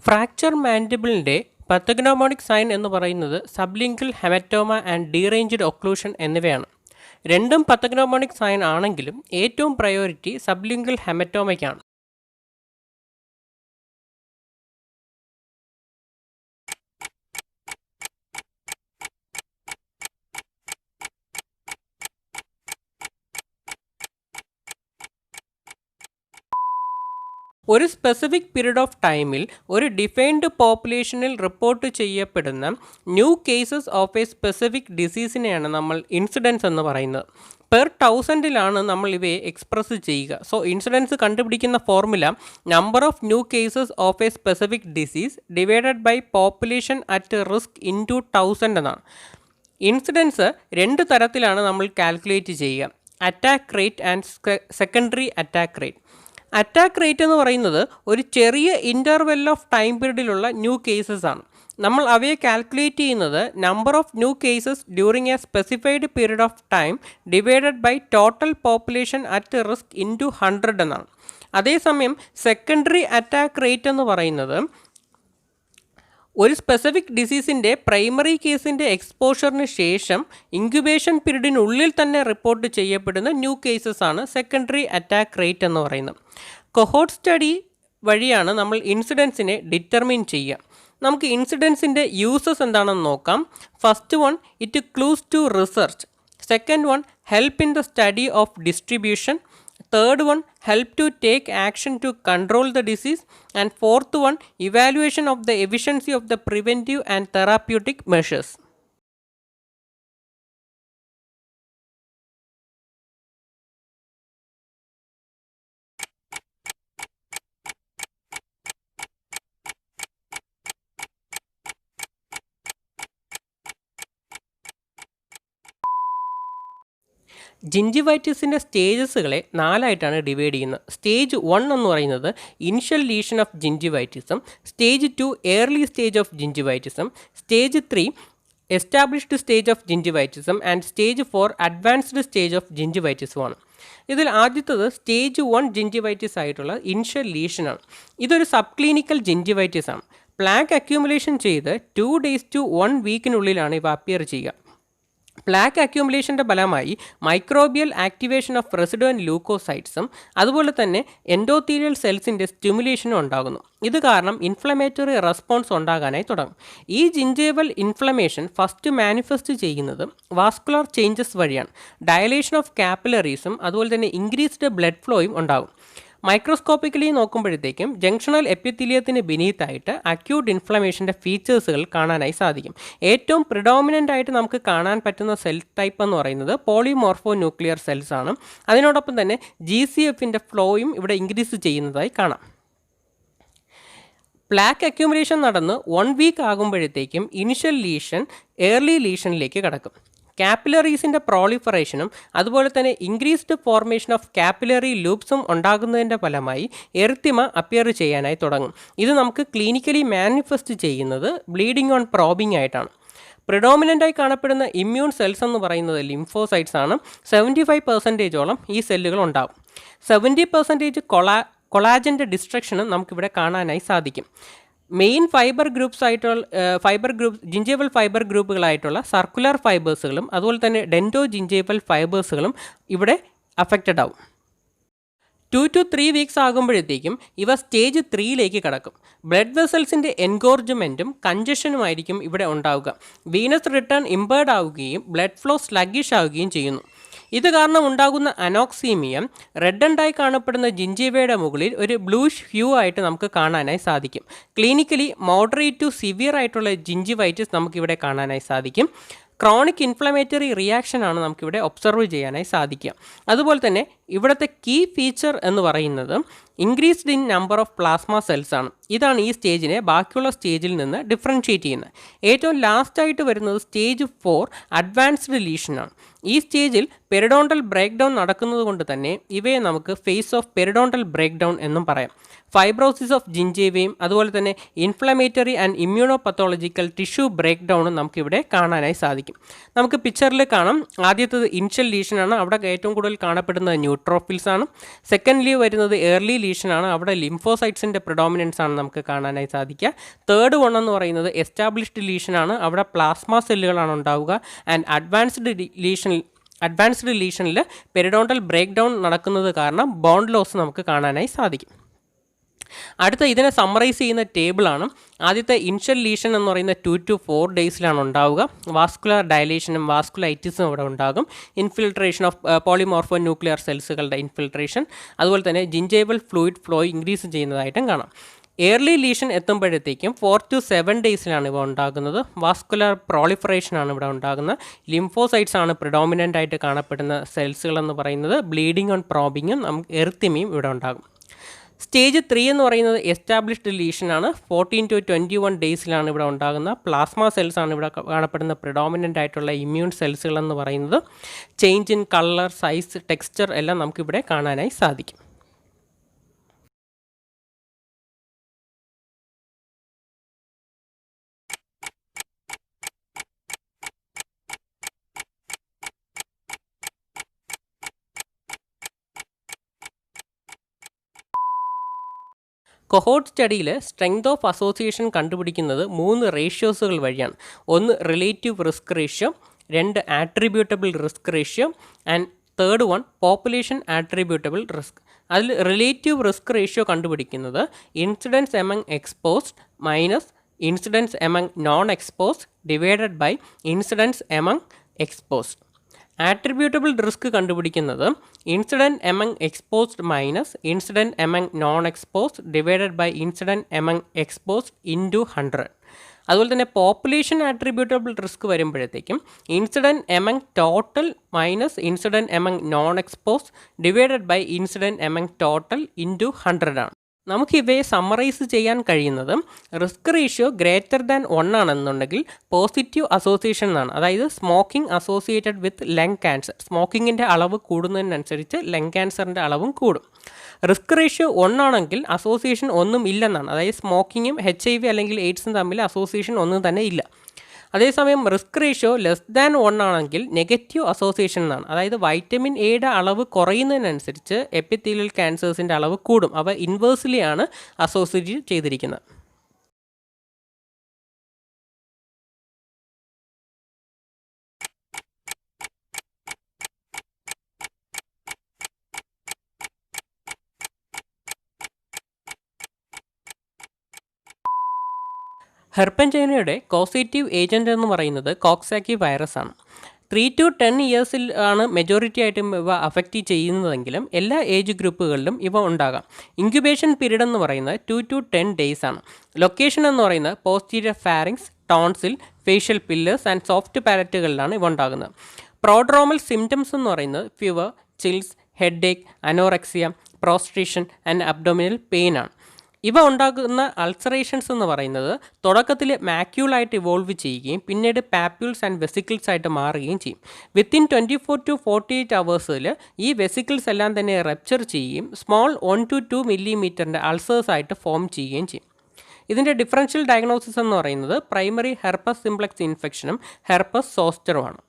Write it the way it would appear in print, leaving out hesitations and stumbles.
Fracture മാൻഡിബിളിൻ്റെ പത്തഗ്നോമോണിക് sign എന്ന് പറയുന്നത് sublingual haematoma and deranged occlusion എന്നിവയാണ്. രണ്ടും പത്തഗ്നോമോണിക് സൈൻ ആണെങ്കിലും ഏറ്റവും പ്രയോറിറ്റി സബ്ലിംഗൽ ഹെമറ്റോമയ്ക്കാണ്. ഒരു സ്പെസിഫിക് പീരീഡ് ഓഫ് ടൈമിൽ ഒരു ഡിഫൈൻഡ് പോപ്പുലേഷനിൽ റിപ്പോർട്ട് ചെയ്യപ്പെടുന്ന new cases of a specific ഡിസീസിനെയാണ് നമ്മൾ ഇൻസിഡൻസ് എന്ന് പറയുന്നത്. പെർ 1000 നമ്മൾ ഇവയെ എക്സ്പ്രസ് ചെയ്യുക. സോ ഇൻസിഡൻസ് കണ്ടുപിടിക്കുന്ന formula number of new cases of a specific disease divided by population at risk into 1000 എന്നാണ്. ഇൻസിഡൻസ് രണ്ട് തരത്തിലാണ് നമ്മൾ കാൽക്കുലേറ്റ് ചെയ്യുക: attack rate and secondary attack rate. Attack rate എന്ന് പറയുന്നത് ഒരു ചെറിയ ഇൻ്റർവെൽ ഓഫ് ടൈം പീരീഡിലുള്ള ന്യൂ കേസസ് ആണ്. നമ്മൾ അവയെ കാൽക്കുലേറ്റ് ചെയ്യുന്നത് number of new cases during a specified period of time divided by total population at risk into 100 എന്നാണ്. അതേസമയം സെക്കൻഡറി അറ്റാക്ക് റേറ്റ് എന്ന് പറയുന്നത് ഒരു സ്പെസിഫിക് ഡിസീസിൻ്റെ പ്രൈമറി കേസിൻ്റെ എക്സ്പോഷറിന് ശേഷം ഇൻക്യുബേഷൻ പീരീഡിനുള്ളിൽ തന്നെ റിപ്പോർട്ട് ചെയ്യപ്പെടുന്ന ന്യൂ കേസസ് ആണ് സെക്കൻഡറി അറ്റാക്ക് റേറ്റ് എന്ന് പറയുന്നത്. കൊഹോർട്ട് സ്റ്റഡി വഴിയാണ് നമ്മൾ ഇൻസിഡൻസിനെ ഡിറ്റർമിൻ ചെയ്യുക. നമുക്ക് ഇൻസിഡൻസിൻ്റെ യൂസസ് എന്താണെന്ന് നോക്കാം. First one, it clues to research. Second one, help in the study of distribution. Third one, help to take action to control the disease. And fourth one, evaluation of the efficiency of the preventive and therapeutic measures. ജിഞ്ചിവൈറ്റിസിൻ്റെ സ്റ്റേജസുകളെ 4ആയിട്ടാണ് divide ചെയ്യുന്നത്. Stage 1 എന്ന് പറയുന്നത് initial lesion of ജിഞ്ചിവൈറ്റിസം, stage 2 early stage of ജിഞ്ചിവൈറ്റിസം, stage 3 established stage of ജിഞ്ചിവൈറ്റിസം and stage 4 advanced stage of ജിഞ്ചിവൈറ്റിസുമാണ്. ഇതിൽ ആദ്യത്തത് സ്റ്റേജ് 1 ജിഞ്ചിവൈറ്റിസ് ആയിട്ടുള്ള ഇനിഷ്യൽ ലീഷനാണ്. ഇതൊരു സബ് ക്ലിനിക്കൽ ജിഞ്ചിവൈറ്റിസ് ആണ്. പ്ലാക്ക് അക്യൂമുലേഷൻ ചെയ്ത് 2 days to 1 weekനുള്ളിലാണ് ഇവ അപ്പിയർ ചെയ്യുക. പ്ലാക്ക് അക്യൂമുലേഷൻ്റെ ഫലമായി മൈക്രോബിയൽ ആക്ടിവേഷൻ ഓഫ് റെസിഡുവൻറ്റ് ലൂക്കോസൈറ്റ്സും അതുപോലെ തന്നെ എൻഡോത്തീലിയൽ സെൽസിൻ്റെ സ്റ്റിമുലേഷനും ഉണ്ടാകുന്നു. ഇത് കാരണം ഇൻഫ്ലമേറ്ററി റെസ്പോൺസ് ഉണ്ടാകാനായി തുടങ്ങും. ഈ ജിഞ്ചേവൽ ഇൻഫ്ലമേഷൻ ഫസ്റ്റ് മാനിഫെസ്റ്റ് ചെയ്യുന്നത് വാസ്കുലർ ചേഞ്ചസ് വഴിയാണ്. ഡയലേഷൻ ഓഫ് കാപ്പിലറീസും അതുപോലെ തന്നെ ഇൻക്രീസ്ഡ് ബ്ലഡ് ഫ്ലോയും ഉണ്ടാകും. മൈക്രോസ്കോപ്പിക്കലി നോക്കുമ്പോഴത്തേക്കും ജംഗ്ഷണൽ എപ്പിത്തീലിയത്തിന് ബിനീത്തായിട്ട് അക്യൂട്ട് ഇൻഫ്ലമേഷൻ്റെ ഫീച്ചേഴ്സുകൾ കാണാനായി സാധിക്കും. ഏറ്റവും പ്രിഡോമിനൻ്റ് ആയിട്ട് നമുക്ക് കാണാൻ പറ്റുന്ന സെൽ ടൈപ്പ് എന്ന് പറയുന്നത് പോളിമോർഫോ ന്യൂക്ലിയർ സെൽസ് ആണ്. അതിനോടൊപ്പം തന്നെ GCFൻ്റെ ഫ്ലോയും ഇവിടെ ഇൻക്രീസ് ചെയ്യുന്നതായി കാണാം. പ്ലാക്ക് അക്യൂമുലേഷൻ നടന്ന് 1 week ആകുമ്പോഴത്തേക്കും ഇനിഷ്യൽ ലീഷൻ ഏർലി ലീഷനിലേക്ക് കടക്കും. കാപ്പിലറീസിൻ്റെ പ്രോളിഫറേഷനും അതുപോലെ തന്നെ ഇൻക്രീസ്ഡ് ഫോർമേഷൻ ഓഫ് കാപ്പിലറി ലൂപ്സും ഉണ്ടാകുന്നതിൻ്റെ ഫലമായി എറിത്തിമ അപ്പിയർ ചെയ്യാനായി തുടങ്ങും. ഇത് നമുക്ക് ക്ലിനിക്കലി മാനിഫെസ്റ്റ് ചെയ്യുന്നത് ബ്ലീഡിംഗ് ഓൺ പ്രോബിംഗ് ആയിട്ടാണ്. പ്രിഡോമിനൻ്റായി കാണപ്പെടുന്ന ഇമ്മ്യൂൺ സെൽസ് എന്ന് പറയുന്നത് ലിംഫോസൈറ്റ്സ് ആണ്. 75% ഈ സെല്ലുകൾ ഉണ്ടാകും. 70% കൊളാജൻ്റെ ഡിസ്ട്രക്ഷനും നമുക്കിവിടെ കാണാനായി സാധിക്കും. മെയിൻ ജിഞ്ചേവൽ ഫൈബർ ഗ്രൂപ്പുകളായിട്ടുള്ള സർക്കുലർ ഫൈബേഴ്സുകളും അതുപോലെ തന്നെ ഡെൻഡോ ജിഞ്ചേവൽ ഫൈബേഴ്സുകളും ഇവിടെ അഫക്റ്റഡ് ആവും. 2 to 3 weeks ആകുമ്പോഴത്തേക്കും ഇവ സ്റ്റേജ് 3ലേക്ക് കടക്കും. ബ്ലഡ് വെസൽസിൻ്റെ എൻഗോർജ്മെൻറ്റും കഞ്ചഷനുമായിരിക്കും ഇവിടെ ഉണ്ടാവുക. വീനസ് റിട്ടേൺ ഇമ്പേർഡ് ആവുകയും ബ്ലഡ് ഫ്ലോ സ്ലഗിഷ് ആവുകയും ചെയ്യുന്നു. ഇത് കാരണം ഉണ്ടാകുന്ന അനോക്സീമിയം റെഡണ്ടായി കാണപ്പെടുന്ന ജിഞ്ചീവയുടെ മുകളിൽ ഒരു ബ്ലൂഷ് ഹ്യൂ ആയിട്ട് നമുക്ക് കാണാനായി സാധിക്കും. ക്ലിനിക്കലി മോഡറേറ്റ് ടു സിവിയർ ആയിട്ടുള്ള ജിഞ്ചിവൈറ്റിസ് നമുക്കിവിടെ കാണാനായി സാധിക്കും. ക്രോണിക് ഇൻഫ്ലമേറ്ററി റിയാക്ഷനാണ് നമുക്കിവിടെ ഒബ്സർവ് ചെയ്യാനായി സാധിക്കുക. അതുപോലെ തന്നെ ഇവിടുത്തെ കീ ഫീച്ചർ എന്ന് പറയുന്നത് increased in number of plasma cells ആണ്. ഇതാണ് ഈ സ്റ്റേജിനെ ബാക്കിയുള്ള സ്റ്റേജിൽ നിന്ന് ഡിഫറൻഷ്യേറ്റ് ചെയ്യുന്നത്. ഏറ്റവും ലാസ്റ്റായിട്ട് വരുന്നത് സ്റ്റേജ് 4 അഡ്വാൻസ്ഡ് ലീഷനാണ്. ഈ സ്റ്റേജിൽ പെരിഡോണ്ടൽ ബ്രേക്ക് ഡൗൺ നടക്കുന്നത് കൊണ്ട് തന്നെ ഇവയെ നമുക്ക് phase of periodontal break down എന്നും പറയാം. ഫൈബ്രോസിസ് ഓഫ് ജിഞ്ചേവയും അതുപോലെ തന്നെ inflammatory and immunopathological tissue break ഡൗണും നമുക്കിവിടെ കാണാനായി സാധിക്കും. നമുക്ക് പിക്ചറിൽ കാണാം. ആദ്യത്തേത് ഇനിഷ്യൽ ലീഷനാണ്. അവിടെ ഏറ്റവും കൂടുതൽ കാണപ്പെടുന്നത് ന്യൂട്രോഫിൽസ് ആണ്. സെക്കൻഡ്ലി വരുന്നത് ഏർലി ലീഷനാണ്. അവിടെ ലിംഫോസൈറ്റ്സിൻ്റെ പ്രിഡോമിനൻസ് ആണ് നമുക്ക് കാണാനായി സാധിക്കുക. തേർഡ് വൺ എന്ന് പറയുന്നത് എസ്റ്റാബ്ലിഷ്ഡ് ലീഷനാണ്. അവിടെ പ്ലാസ്മ സെല്ലുകളാണ് ഉണ്ടാവുക. ആൻഡ് അഡ്വാൻസ്ഡ് ലീഷനിൽ പെരിഡോണ്ടൽ ബ്രേക്ക് ഡൗൺ നടക്കുന്നത് കാരണം ബോണ്ട് ലോസ് നമുക്ക് കാണാനായി സാധിക്കും. അടുത്ത ഇതിനെ സമ്മറൈസ് ചെയ്യുന്ന ടേബിളാണ്. ആദ്യത്തെ ഇൻഷ്യൽ ലീഷൻ എന്ന് പറയുന്ന 2 to 4 ഡേയ്സിലാണ് ഉണ്ടാവുക. വാസ്കുലർ ഡയലേഷനും വാസ്കുലൈറ്റിസും ഇവിടെ ഉണ്ടാകും. ഇൻഫിൽട്രേഷൻ ഓഫ് പോളിമോർഫോ ന്യൂക്ലിയർ സെൽസുകളുടെ ഇൻഫിൽട്രേഷൻ, അതുപോലെ തന്നെ ജിഞ്ചൈവൽ ഫ്ലൂയിഡ് ഫ്ലോ ഇൻക്രീസ് ചെയ്യുന്നതായിട്ടും കാണാം. ഏർലി ലീഷൻ എത്തുമ്പോഴത്തേക്കും 4 to 7 ഡേയ്സിലാണ് ഇവ ഉണ്ടാകുന്നത്. വാസ്കുലർ പ്രോളിഫറേഷനാണ് ഇവിടെ ഉണ്ടാകുന്നത്. ലിംഫോസൈറ്റ്സ് ആണ് പ്രിഡോമിനൻ്റ് ആയിട്ട് കാണപ്പെടുന്ന സെൽസുകൾ എന്ന് പറയുന്നത്. ബ്ലീഡിങ് ഓൺ പ്രോബിങ്ങും നമുക്ക് എർത്തിമിയും ഇവിടെ ഉണ്ടാകും. സ്റ്റേജ് 3 എന്ന് പറയുന്നത് എസ്റ്റാബ്ലിഷ്ഡ് ലീഷനാണ്. 14 to 21 ഡേയ്സിലാണ് ഇവിടെ ഉണ്ടാകുന്ന. പ്ലാസ്മ സെൽസ് ആണ് ഇവിടെ കാണപ്പെടുന്ന പ്രിഡോമിനൻ്റ് ആയിട്ടുള്ള ഇമ്മ്യൂൺ സെൽസുകൾ എന്ന് പറയുന്നത്. Change in colour, size, texture എല്ലാം നമുക്കിവിടെ കാണാനായി സാധിക്കും. കൊഹോർട്ട് സ്റ്റഡിയിൽ സ്ട്രെങ്ത് ഓഫ് അസോസിയേഷൻ കണ്ടുപിടിക്കുന്നത് 3 റേഷ്യോസുകൾ വഴിയാണ്. ഒന്ന് relative risk ratio, 2 attributable risk ratio, and third one population attributable risk. അതിൽ റിലേറ്റീവ് റിസ്ക് റേഷ്യോ കണ്ടുപിടിക്കുന്നത് incidence among exposed minus incidence among non exposed divided by incidence among exposed. Attributable risk കണ്ടുപിടിക്കുന്നത് incident among exposed minus incident among non exposed divided by incident among exposed into 100. അതുപോലെ തന്നെ population attributable risk വരുമ്പോഴത്തേക്കും incident among total minus incident among non exposed divided by incident among total into 100 ആണ്. നമുക്കിവയെ summarise ചെയ്യാൻ കഴിയുന്നത് risk ratio greater than 1 ആണെന്നുണ്ടെങ്കിൽ positive association എന്നാണ്. അതായത് smoking associated with lung cancer. സ്മോക്കിങ്ങിൻ്റെ അളവ് കൂടുന്നതിനനുസരിച്ച് ലങ് ക്യാൻസറിൻ്റെ അളവും കൂടും. റിസ്ക് റേഷ്യോ 1 ആണെങ്കിൽ അസോസിയേഷൻ ഒന്നും ഇല്ലെന്നാണ്. അതായത് സ്മോക്കിങ്ങും HIV അല്ലെങ്കിൽ എയ്ഡ്സും തമ്മിൽ അസോസിയേഷൻ ഒന്നും തന്നെ ഇല്ല. അതേസമയം റിസ്ക് റേഷ്യോ ലെസ് ദാൻ 1 ആണെങ്കിൽ നെഗറ്റീവ് അസോസിയേഷൻ എന്നാണ്. അതായത് വൈറ്റമിൻ എയുടെ അളവ് കുറയുന്നതിനനുസരിച്ച് എപ്പിത്തീലിയൽ ക്യാൻസേഴ്സിൻ്റെ അളവ് കൂടും. അവ ഇൻവേഴ്സ്ലി ആണ് അസോസിയേറ്റ് ചെയ്തിരിക്കുന്നത്. ഹെർപ്പൻജൈനയുടെ കോസേറ്റീവ് ഏജൻറ്റ് എന്ന് പറയുന്നത് കോക്സാക്കി വൈറസ് ആണ്. 3 to 10 ഇയേഴ്സിൽ ആണ് മെജോറിറ്റി ആയിട്ടും ഇവ അഫക്റ്റ് ചെയ്യുന്നതെങ്കിലും എല്ലാ ഏജ് ഗ്രൂപ്പുകളിലും ഇവ ഉണ്ടാകാം. ഇൻക്യുബേഷൻ പീരീഡ് എന്ന് പറയുന്നത് 2 to 10 ഡേയ്സ് ആണ്. ലൊക്കേഷൻ എന്ന് പറയുന്നത് posterior pharynx, tonsil, facial pillars and soft പാലറ്റുകളിലാണ് ഇവ ഉണ്ടാകുന്നത്. പ്രോഡ്രോമൽ സിംറ്റംസ് എന്ന് പറയുന്നത് fever, chills, headache, anorexia, prostration and abdominal pain ആണ്. ഇവ ഉണ്ടാകുന്ന അൾസറേഷൻസ് എന്ന് പറയുന്നത് തുടക്കത്തിൽ മാക്യൂളായിട്ട് ഇവോൾവ് ചെയ്യുകയും പിന്നീട് പാപ്യൂൾസ് ആൻഡ് വെസിക്കിൾസ് ആയിട്ട് മാറുകയും ചെയ്യും. വിത്തിൻ 24 to 48 അവേഴ്സിൽ ഈ വെസിക്കിൾസ് എല്ലാം തന്നെ റപ്ചർ ചെയ്യുകയും സ്മോൾ 1 to 2 മില്ലിമീറ്ററിൻ്റെ അൾസേഴ്സ് ആയിട്ട് ഫോം ചെയ്യുകയും ചെയ്യും. ഇതിൻ്റെ ഡിഫറൻഷ്യൽ ഡയഗ്നോസിസ് എന്ന് പറയുന്നത് പ്രൈമറി ഹെർപ്പസ് സിംപ്ലക്സ് ഇൻഫെക്ഷനും ഹെർപ്പസ് സോസ്റ്ററുമാണ്.